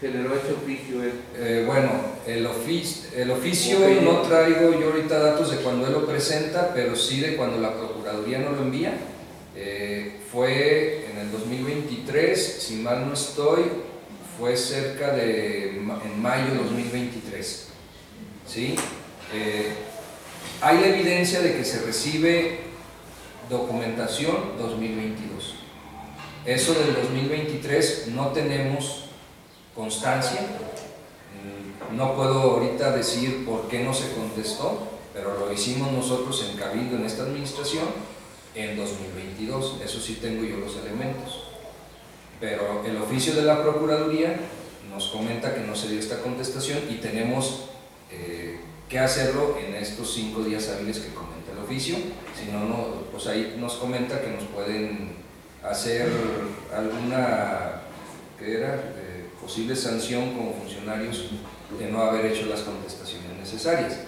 generó ese oficio? Bueno, el oficio no traigo yo ahorita datos de cuando él lo presenta, pero sí de cuando la Procuraduría no lo envía. Fue en el 2023, si mal no estoy, fue cerca de en mayo de 2023. ¿Sí? Hay la evidencia de que se recibe documentación 2022. Eso del 2023 no tenemos constancia. No puedo ahorita decir por qué no se contestó, pero lo hicimos nosotros en Cabildo, en esta administración, en 2022. Eso sí tengo yo los elementos. Pero el oficio de la Procuraduría nos comenta que no se dio esta contestación y tenemos que hacerlo en estos 5 días hábiles que comenta el oficio. Si no, pues ahí nos comenta que nos pueden hacer alguna posible sanción como funcionarios de no haber hecho las contestaciones necesarias.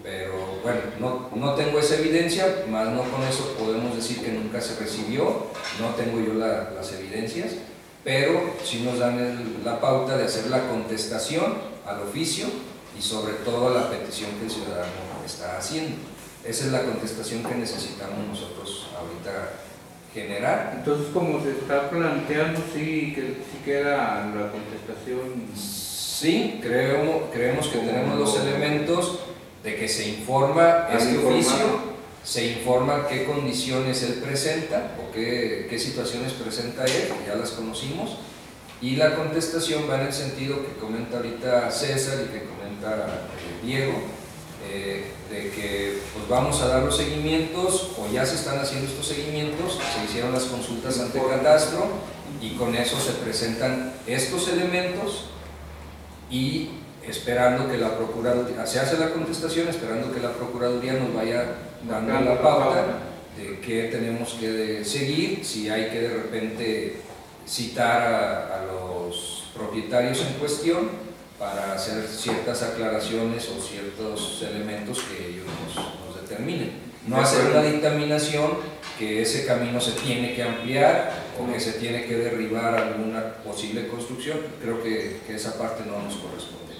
Pero bueno, no tengo esa evidencia, más no con eso podemos decir que nunca se recibió, no tengo yo las evidencias, pero sí nos dan la pauta de hacer la contestación al oficio y sobre todo a la petición que el ciudadano está haciendo. Esa es la contestación que necesitamos nosotros ahorita generar. Entonces, como se está planteando, sí queda la contestación. Sí, creemos que tenemos los elementos de que se informa este oficio, se informa qué condiciones él presenta o qué situaciones presenta él, que ya las conocimos, y la contestación va en el sentido que comenta ahorita César y que comenta Diego, de que pues vamos a dar los seguimientos, o ya se están haciendo estos seguimientos, se hicieron las consultas ante Catastro y con eso se presentan estos elementos y esperando que la Procuraduría, se hace la contestación esperando que la Procuraduría nos vaya dando la pauta de qué tenemos que seguir, si hay que de repente citar a los propietarios en cuestión para hacer ciertas aclaraciones o ciertos elementos que ellos nos determinen. No hacer una dictaminación que ese camino se tiene que ampliar o que se tiene que derribar alguna posible construcción. Creo que esa parte no nos corresponde.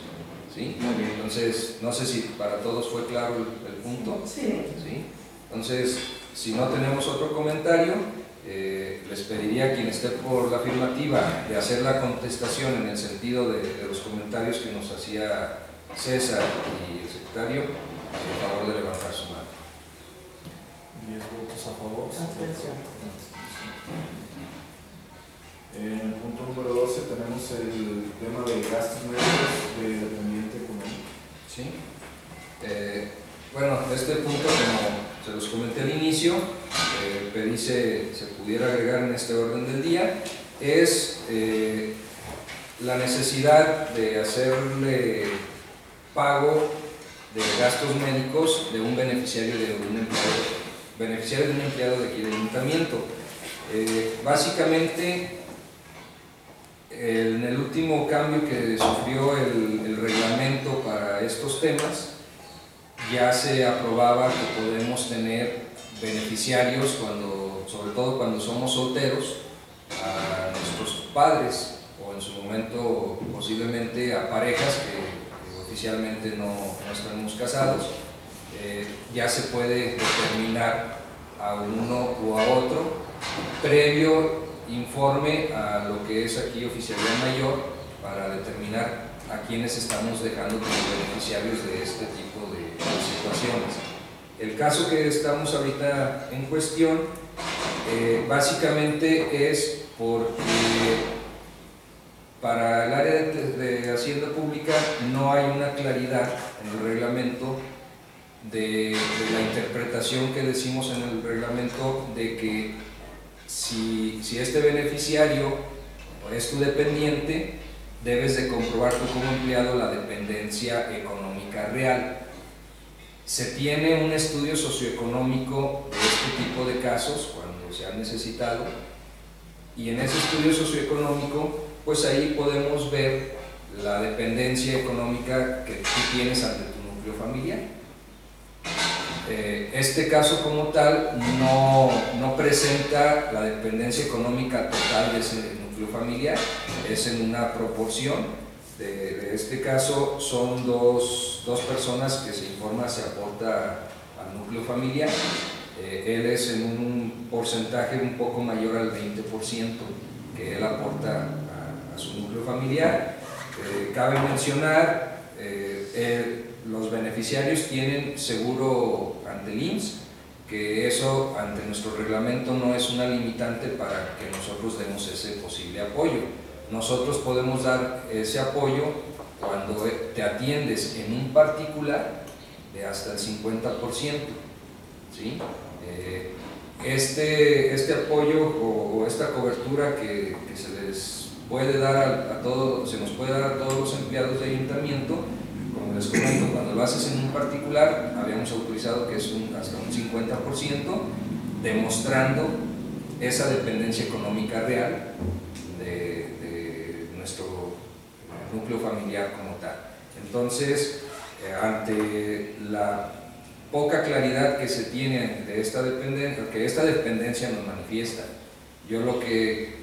¿Sí? Entonces, no sé si para todos fue claro el punto. Sí. ¿Sí? Entonces, si no tenemos otro comentario, les pediría a quien esté por la afirmativa de hacer la contestación en el sentido de los comentarios que nos hacía César y el secretario, por favor de levantar su mano. 10 votos a favor. Abstención. En el punto número 12 tenemos el tema de gastos médicos de dependiente económico. ¿Sí? Bueno, este punto, como se los comenté al inicio, pedí se pudiera agregar en este orden del día, es la necesidad de hacerle pago de gastos médicos de un beneficiario de un empleado de aquí del ayuntamiento. Básicamente, en el último cambio que sufrió el reglamento para estos temas, ya se aprobaba que podemos tener beneficiarios, sobre todo cuando somos solteros, a nuestros padres o en su momento posiblemente a parejas que oficialmente no estamos casados. Ya se puede determinar a uno o a otro previo informe a lo que es aquí oficialidad mayor para determinar a quienes estamos dejando como beneficiarios de este tipo de situaciones. El caso que estamos ahorita en cuestión básicamente es porque para el área de Hacienda Pública no hay una claridad en el reglamento de la interpretación que decimos en el reglamento de que si este beneficiario es tu dependiente, debes de comprobar tú como empleado la dependencia económica real. Se tiene un estudio socioeconómico de este tipo de casos cuando se ha necesitado, y en ese estudio socioeconómico pues ahí podemos ver la dependencia económica que tú tienes ante tu núcleo familiar. Este caso como tal no presenta la dependencia económica total de ese núcleo núcleo familiar, es en una proporción. De este caso son dos personas que se informa se aporta al núcleo familiar. Él es en un porcentaje un poco mayor al 20% que él aporta a su núcleo familiar. Cabe mencionar, los beneficiarios tienen seguro ante el IMSS, que eso ante nuestro reglamento no es una limitante para que nosotros demos ese posible apoyo. Nosotros podemos dar ese apoyo cuando te atiendes en un particular de hasta el 50%, ¿sí? Este apoyo o esta cobertura que se les puede dar a todos, se nos puede dar a todos los empleados de ayuntamiento, como les comento, cuando lo haces en un particular, habíamos autorizado que es hasta un 50%, demostrando esa dependencia económica real de nuestro núcleo familiar como tal. Entonces, ante la poca claridad que se tiene de esta dependencia, que esta dependencia nos manifiesta, yo lo que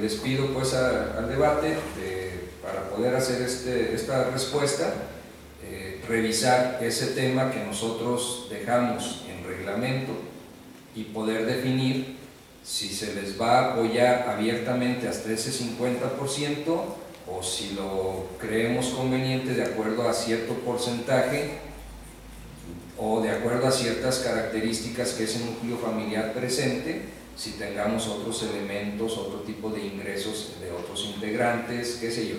les pido pues al debate para poder hacer esta respuesta, revisar ese tema que nosotros dejamos en reglamento y poder definir si se les va a apoyar abiertamente hasta ese 50% o si lo creemos conveniente de acuerdo a cierto porcentaje o de acuerdo a ciertas características que ese núcleo familiar presente, si tengamos otros elementos, otro tipo de ingresos de otros integrantes, qué sé yo.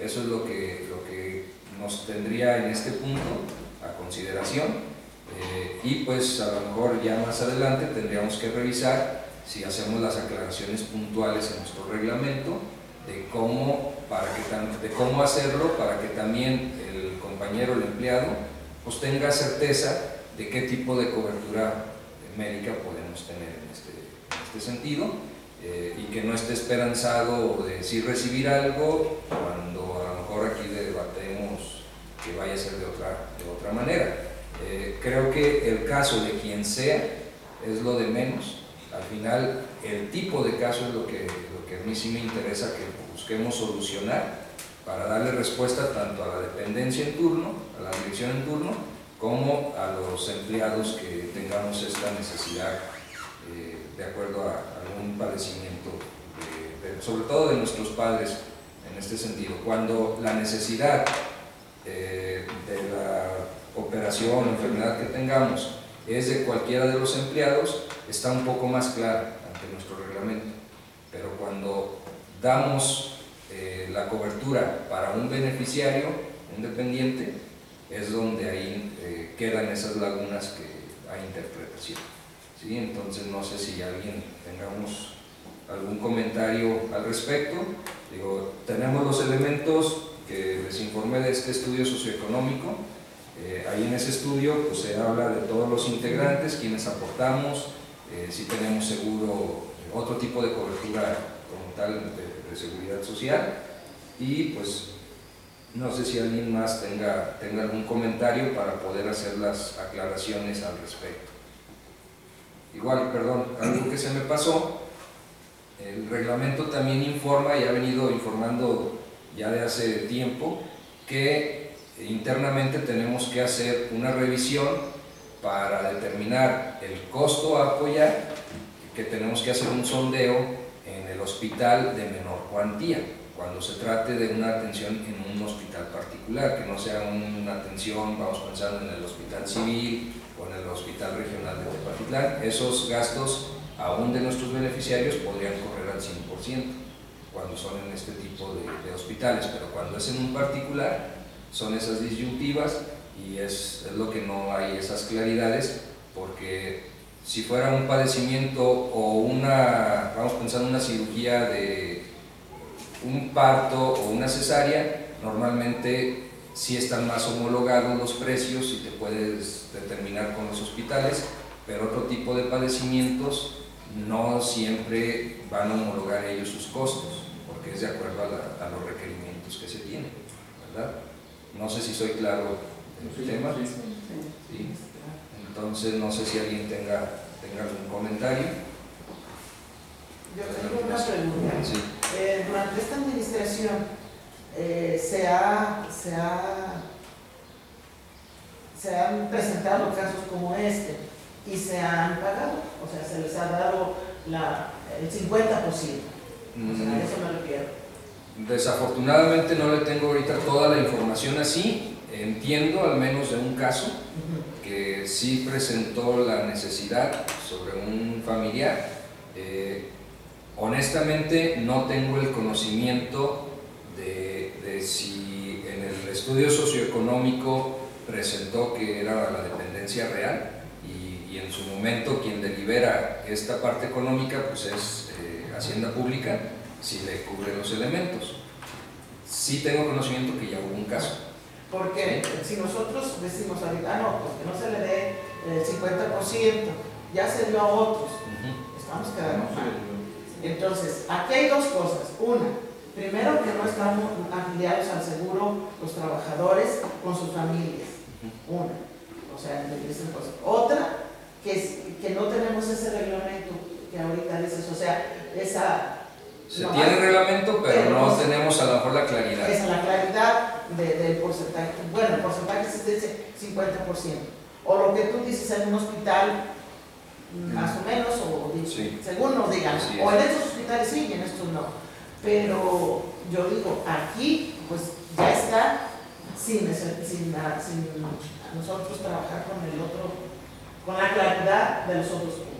Eso es lo que nos tendría en este punto a consideración, y pues a lo mejor ya más adelante tendríamos que revisar si hacemos las aclaraciones puntuales en nuestro reglamento de cómo hacerlo para que también el compañero, el empleado, pues tenga certeza de qué tipo de cobertura médica podemos tener en este sentido, y que no esté esperanzado de sí recibir algo cuando a lo mejor aquí debatemos que vaya a ser de otra manera. Creo que el caso de quien sea es lo de menos. Al final, el tipo de caso es lo que a mí sí me interesa que busquemos solucionar para darle respuesta tanto a la dependencia en turno, a la dirección en turno, como a los empleados que tengamos esta necesidad de acuerdo a algún padecimiento, sobre todo de nuestros padres en este sentido. Cuando la necesidad de la operación o enfermedad que tengamos es de cualquiera de los empleados, está un poco más clara ante nuestro reglamento, pero cuando damos la cobertura para un beneficiario, un dependiente, es donde ahí quedan esas lagunas que hay interpretación, ¿sí? Entonces no sé si alguien tengamos algún comentario al respecto. Digo, tenemos los elementos que les informé de este estudio socioeconómico. Ahí en ese estudio pues, se habla de todos los integrantes, quienes aportamos, si tenemos seguro, otro tipo de cobertura como tal de seguridad social, y pues no sé si alguien más tenga algún comentario para poder hacer las aclaraciones al respecto. Igual, perdón, algo que se me pasó, el reglamento también informa y ha venido informando ya de hace tiempo que internamente tenemos que hacer una revisión para determinar el costo a apoyar, que tenemos que hacer un sondeo en el hospital de menor cuantía, cuando se trate de una atención en un hospital particular, que no sea una atención, vamos pensando en el hospital civil o en el hospital regional de Tepatitlán. Esos gastos, aún de nuestros beneficiarios, podrían correr al 100% cuando son en este tipo de hospitales, pero cuando es en un particular, son esas disyuntivas y es lo que no hay esas claridades, porque si fuera un padecimiento o vamos pensando en una cirugía de un parto o una cesárea, normalmente sí están más homologados los precios y te puedes determinar con los hospitales, pero otro tipo de padecimientos no siempre van a homologar ellos sus costos, porque es de acuerdo a los requerimientos que se tienen, ¿verdad? No sé si soy claro en el tema. Sí. Entonces no sé si alguien tenga algún comentario. Yo tengo una pregunta. Sí. durante esta administración se han presentado casos como este y se han pagado, o sea, se les ha dado el 50%. O sea, a eso me refiero. Desafortunadamente no le tengo ahorita toda la información así. Entiendo al menos de un caso que sí presentó la necesidad sobre un familiar. Honestamente no tengo el conocimiento de si en el estudio socioeconómico presentó que era la dependencia real y en su momento quien delibera esta parte económica pues es Hacienda Pública, si le cubre los elementos. Sí tengo conocimiento que ya hubo un caso. Porque si nosotros decimos ahorita, no, pues que no se le dé el 50%, ya se dio a otros, estamos quedando mal. Entonces, aquí hay dos cosas. Una, primero que no estamos afiliados al seguro los trabajadores con sus familias. Una, o sea, esa cosa. Otra, que no tenemos ese reglamento que ahorita dices, o sea, se tiene reglamento, pero no tenemos a lo mejor la claridad. Esa la claridad del porcentaje. Bueno, el porcentaje se dice 50%. O lo que tú dices en un hospital, más o menos, o sí, según nos digan. O en estos hospitales sí y en estos no. Pero yo digo, aquí pues ya está sin nosotros trabajar con el otro, con la claridad de los otros puntos.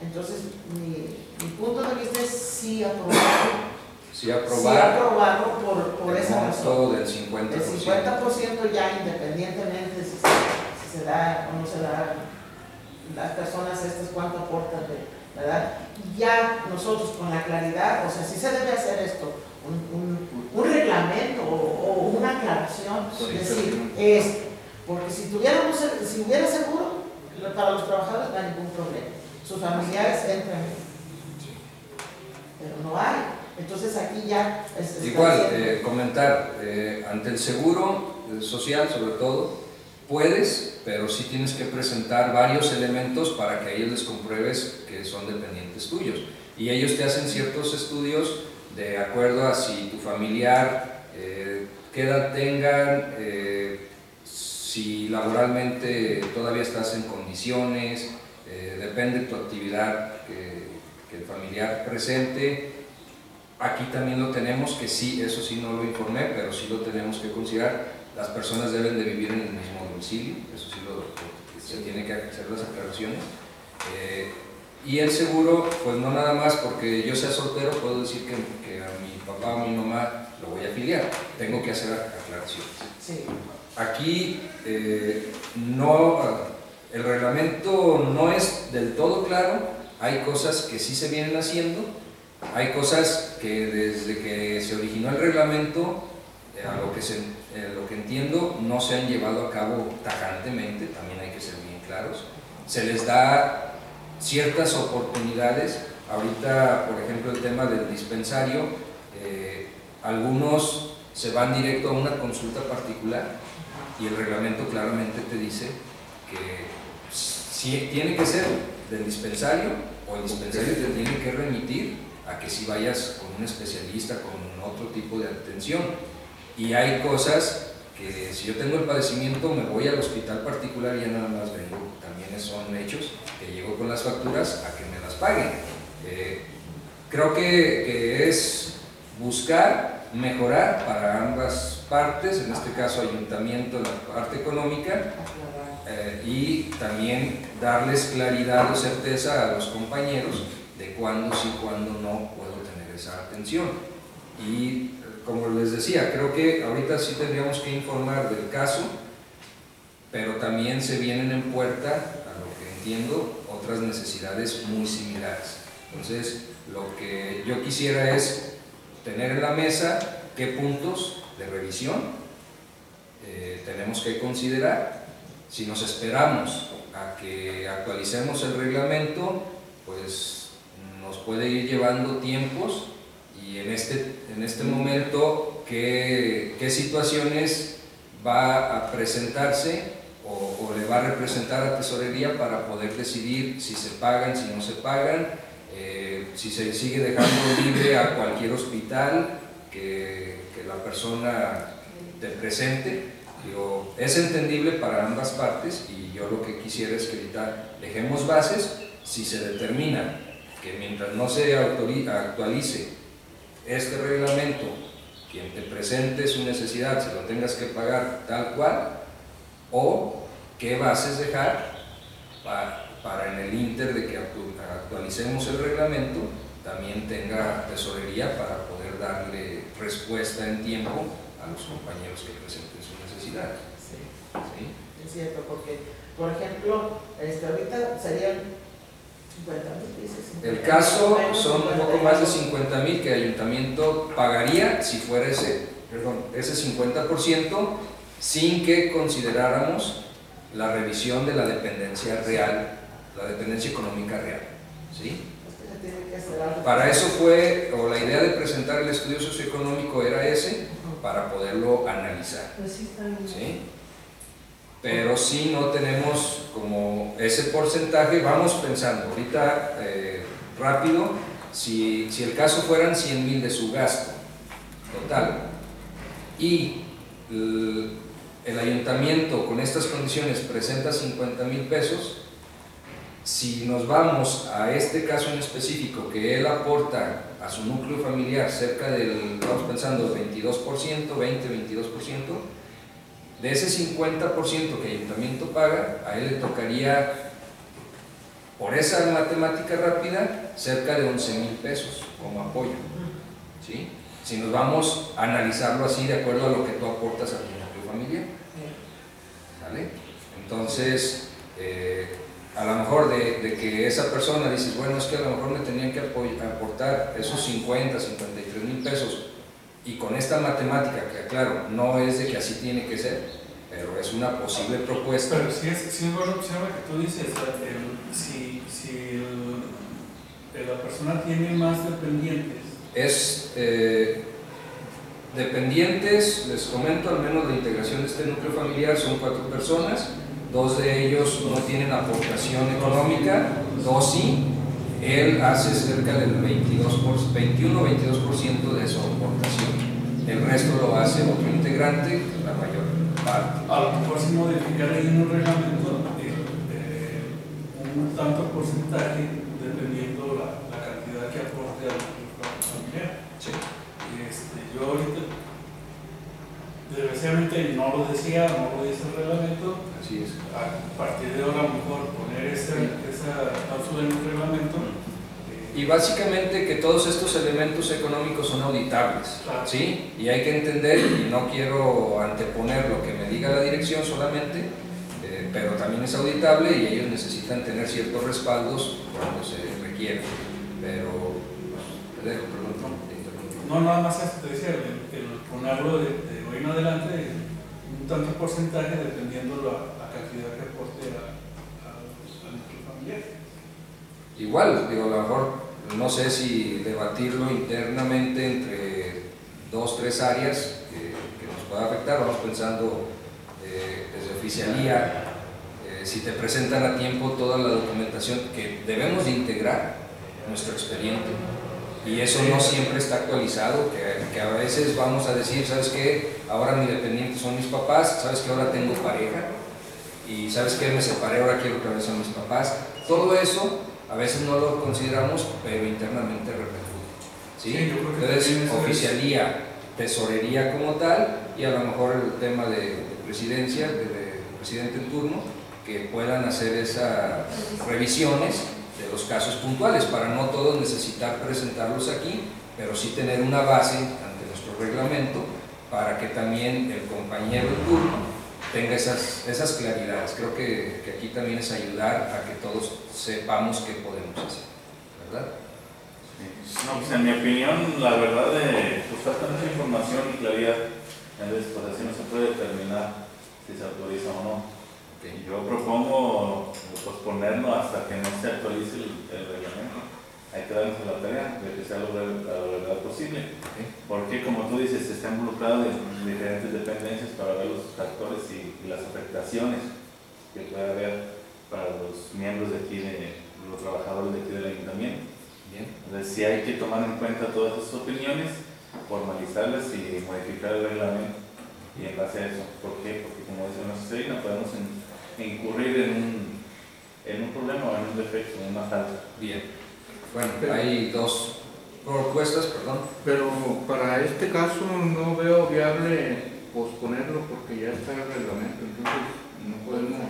Entonces, mi punto de vista es sí aprobarlo. Sí aprobarlo por esa razón. Del 50%. El 50% ya independientemente si se da o no se da, las personas estas cuánto aportan, ¿verdad? Y ya nosotros con la claridad, o sea, si se debe hacer esto, un reglamento o una aclaración, decir esto, porque si hubiera seguro, para los trabajadores no hay ningún problema. Sus familiares entran, pero no hay. Entonces aquí ya igual comentar ante el seguro social sobre todo puedes, pero sí tienes que presentar varios elementos para que a ellos les compruebes que son dependientes tuyos y ellos te hacen ciertos estudios de acuerdo a si tu familiar qué edad tengan, si laboralmente todavía estás en condiciones, depende de tu actividad que el familiar presente. Aquí también lo tenemos, que sí, eso sí no lo informé, pero sí lo tenemos que considerar. Las personas deben de vivir en el mismo domicilio, eso sí se tiene que hacer las aclaraciones. Y el seguro, pues no nada más porque yo sea soltero, puedo decir que a mi papá o mi mamá lo voy a afiliar, tengo que hacer aclaraciones. Sí. Aquí el reglamento no es del todo claro, hay cosas que sí se vienen haciendo, hay cosas que desde que se originó el reglamento, a lo que entiendo, no se han llevado a cabo tajantemente, también hay que ser bien claros. Se les da ciertas oportunidades, ahorita por ejemplo el tema del dispensario, algunos se van directo a una consulta particular y el reglamento claramente te dice que si tiene que ser del dispensario o el dispensario te tiene que remitir a que si vayas con un especialista, con otro tipo de atención. Y hay cosas que si yo tengo el padecimiento me voy al hospital particular y ya nada más vengo, también son hechos que llego con las facturas a que me las paguen. Creo que es buscar mejorar para ambas partes, en este caso ayuntamiento, la parte económica, y también darles claridad o certeza a los compañeros de cuándo sí, cuándo no puedo tener esa atención. Y como les decía, creo que ahorita sí tendríamos que informar del caso, pero también se vienen en puerta, a lo que entiendo, otras necesidades muy similares. Entonces, lo que yo quisiera es tener en la mesa qué puntos de revisión tenemos que considerar. Si nos esperamos a que actualicemos el reglamento, pues nos puede ir llevando tiempos y en este momento qué situaciones va a presentarse o le va a representar a Tesorería para poder decidir si se pagan, si no se pagan, si se sigue dejando libre a cualquier hospital que la persona te presente, digo, es entendible para ambas partes, y yo lo que quisiera es que ahorita dejemos bases. Si se determina que mientras no se actualice este reglamento, quien te presente su necesidad se lo tengas que pagar tal cual, o qué bases dejar para en el inter de que actualicemos el reglamento también tenga tesorería para poder darle respuesta en tiempo a los compañeros que presenten su necesidad. Sí, ¿Sí? es cierto, porque, por ejemplo, ahorita serían 50,000, dices. El caso son un poco más de 50,000 que el ayuntamiento pagaría si fuera ese 50%, sin que consideráramos la revisión de la dependencia real, la dependencia económica real. ¿Sí? Para eso fue, o la idea de presentar el estudio socioeconómico era ese, para poderlo analizar. ¿Sí? Pero si no tenemos como ese porcentaje, vamos pensando ahorita rápido, si el caso fueran 100,000 de su gasto total y el ayuntamiento con estas condiciones presenta 50,000 pesos, si nos vamos a este caso en específico, que él aporta a su núcleo familiar cerca del, vamos pensando, 22%, 20-22%, de ese 50% que el ayuntamiento paga, a él le tocaría, por esa matemática rápida, cerca de 11,000 pesos como apoyo. ¿Sí? Si nos vamos a analizarlo así, de acuerdo a lo que tú aportas a tu núcleo familiar. ¿Vale? Entonces, a lo mejor de que esa persona dices, bueno, es que a lo mejor me tenían que aportar esos 53,000 pesos, y con esta matemática, que aclaro, no es de que así tiene que ser, pero es una posible propuesta. Pero si es buena opción la que tú dices, si la persona tiene más dependientes. Dependientes, les comento, al menos la integración de este núcleo familiar son 4 personas, 2 de ellos no tienen aportación económica, 2 sí. Él hace cerca del 21-22% de su aportación. El resto lo hace otro integrante, la mayor parte. A lo mejor si modificar ahí en un reglamento un tanto porcentaje dependiendo la cantidad que aporte al familiar. Sí. Yo ahorita, desgraciadamente no lo decía, no lo dice el reglamento. Así es. A partir de ahora, a lo mejor poner esa cláusula en el reglamento. Y básicamente que todos estos elementos económicos son auditables, ¿sí? Y hay que entender, y no quiero anteponer lo que me diga la dirección solamente, pero también es auditable y ellos necesitan tener ciertos respaldos cuando se requiere. Pero, pues, te dejo, perdón. No, nada más esto te decía, el ponerlo de hoy en adelante, un tanto porcentaje dependiendo la cantidad que aporte a nuestro familiar. Igual, digo, a lo mejor no sé si debatirlo internamente entre 2-3 áreas que nos pueda afectar. Vamos pensando desde oficialía, si te presentan a tiempo toda la documentación que debemos de integrar nuestro expediente, y eso no siempre está actualizado, que a veces vamos a decir, ¿sabes qué? Ahora mi dependiente son mis papás, ¿sabes qué? Ahora tengo pareja, y ¿sabes qué? Me separé, ahora quiero que son mis papás. Todo eso a veces no lo consideramos, pero internamente repercute. ¿Sí? Sí, yo creo que entonces, oficialía, tesorería como tal, y a lo mejor el tema de presidencia, de presidente en turno, que puedan hacer esas revisiones de los casos puntuales, para no todos necesitar presentarlos aquí, pero sí tener una base ante nuestro reglamento, para que también el compañero en turno tenga esas claridades. Creo que aquí también es ayudar a que todos sepamos qué podemos hacer, ¿verdad? No, pues en mi opinión, la verdad, pues falta mucha información y claridad. Entonces, pues así no se puede determinar si se autoriza o no. Okay. Yo propongo posponerlo hasta que no se actualice el reglamento. Hay que darnos la tarea de que sea lo verdad posible. Okay. Porque, como tú dices, está involucrado en diferentes dependencias para ver los factores y las afectaciones que puede haber para los miembros de aquí, los trabajadores de aquí del ayuntamiento. Bien. Entonces sí hay que tomar en cuenta todas esas opiniones, formalizarlas y modificar el reglamento. Y en base a eso, ¿por qué? Porque como dice nuestra serie, no podemos incurrir en un problema o en un defecto, en una falta. Bien. Bueno, hay dos propuestas, perdón. Pero para este caso no veo viable posponerlo porque ya está el reglamento, entonces no podemos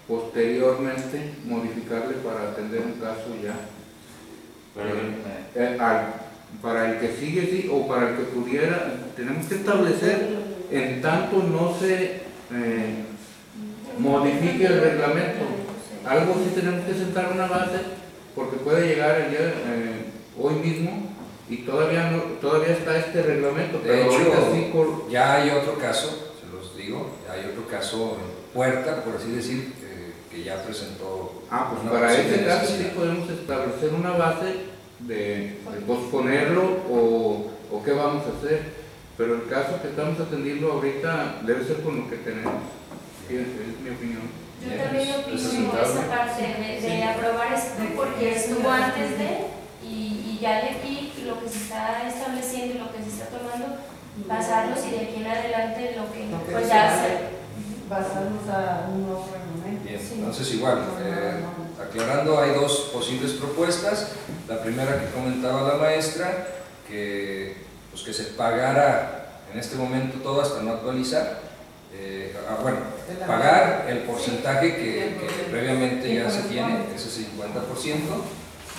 posteriormente modificarle para atender un caso ya. Para el que sigue sí, o para el que pudiera, tenemos que establecer en tanto no se modifique el reglamento. Algo sí tenemos que sentar una base porque puede llegar el día, hoy mismo y todavía está este reglamento. De pero hecho, ahorita sí ya hay otro caso, se los digo, ya hay otro caso en puerta, por así decir, que ya presentó. pues una para posible ese caso necesidad. sí podemos establecer una base de posponerlo o qué vamos a hacer, pero el caso que estamos atendiendo ahorita debe ser con lo que tenemos. Es mi opinión. Yo también opino presentable. esa parte de aprobar esto porque estuvo antes de y ya de aquí lo que se está estableciendo y lo que se está tomando, pasarlos y de aquí en adelante lo que pues ya se Basarnos a un nuevo reglamento. Bien, Sí. entonces igual, aclarando, hay dos posibles propuestas. La primera que comentaba la maestra, que se pagara en este momento todo hasta no actualizar. Pagar el porcentaje que previamente ya se tiene, ese 50%.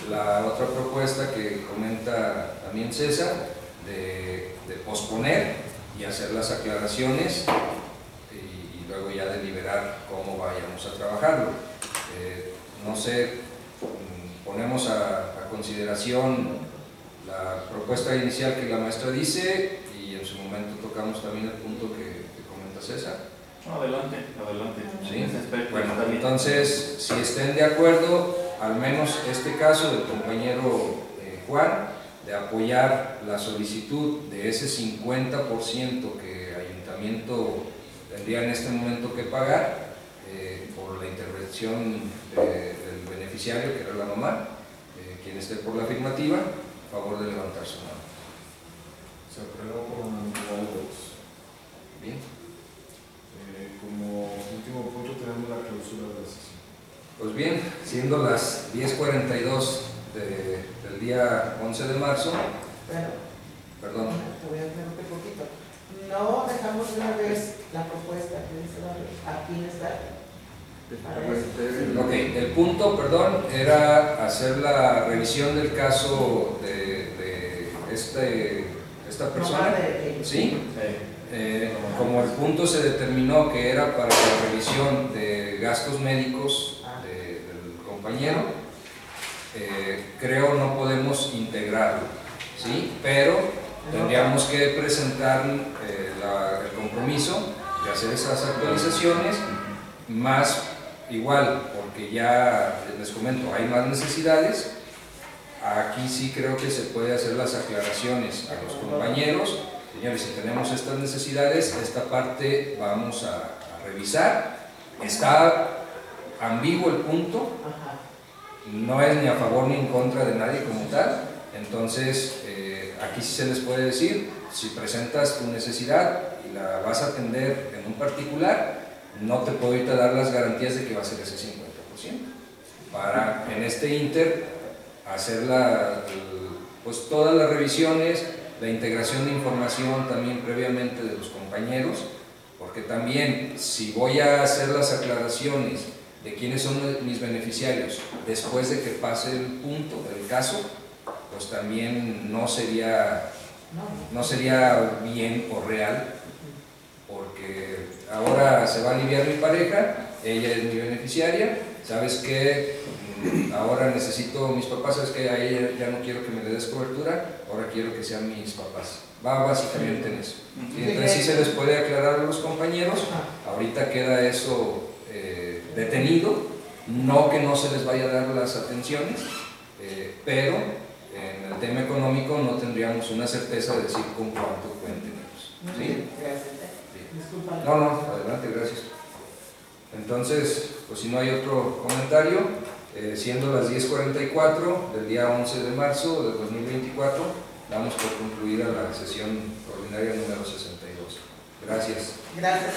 La otra propuesta que comenta también César, de posponer y hacer las aclaraciones y luego ya deliberar cómo vayamos a trabajarlo. No sé, ponemos a consideración la propuesta inicial que la maestra dice y en su momento tocamos también el punto que comenta César. Adelante. Sí. En ese aspecto Bueno, está bien. entonces, si estén de acuerdo, al menos este caso del compañero Juan, de apoyar la solicitud de ese 50% que el ayuntamiento tendría en este momento que pagar por la intervención del beneficiario, que era la mamá, quien esté por la afirmativa, a favor de levantar su mano. Se aprueba por unanimidad de votos. Bien. Como último punto tenemos la clausura de la sesión. Pues bien, siendo las 10:42 del día 11 de marzo, perdón. Te voy a interrumpir un poquito. No dejamos de una vez la propuesta que dice aquí está. Ok, el punto, perdón, era hacer la revisión del caso de esta persona. ¿Sí? Como el punto se determinó que era para la revisión de gastos médicos del compañero, creo no podemos integrarlo, ¿sí? Pero tendríamos que presentar el compromiso de hacer esas actualizaciones, más igual, porque ya les comento, hay más necesidades. Aquí sí creo que se puede hacer las aclaraciones a los compañeros. Señores, si tenemos estas necesidades, esta parte vamos a revisar. Está ambiguo el punto, no es ni a favor ni en contra de nadie como tal. Entonces, aquí sí se les puede decir, si presentas tu necesidad y la vas a atender en un particular, no te puedo ahorita dar las garantías de que va a ser ese 50%. Para en este inter hacer pues todas las revisiones, la integración de información también previamente de los compañeros, porque también si voy a hacer las aclaraciones de quiénes son mis beneficiarios después de que pase el punto, el caso, pues también no sería bien o real, porque ahora se va a aliviar mi pareja, ella es mi beneficiaria, ¿sabes qué? Ahora necesito mis papás, ¿sabes qué? A ella ya no quiero que me le des cobertura, ahora quiero que sean mis papás. Va básicamente en eso. Y entonces sí se les puede aclarar a los compañeros, ahorita queda eso detenido, no que no se les vaya a dar las atenciones, pero en el tema económico no tendríamos una certeza de decir con cuánto pueden tener. ¿Sí? Disculpa. No, adelante, gracias. Entonces, pues si no hay otro comentario, Siendo las 10:44 del día 11 de marzo de 2024, damos por concluida la sesión ordinaria número 62. Gracias. Gracias.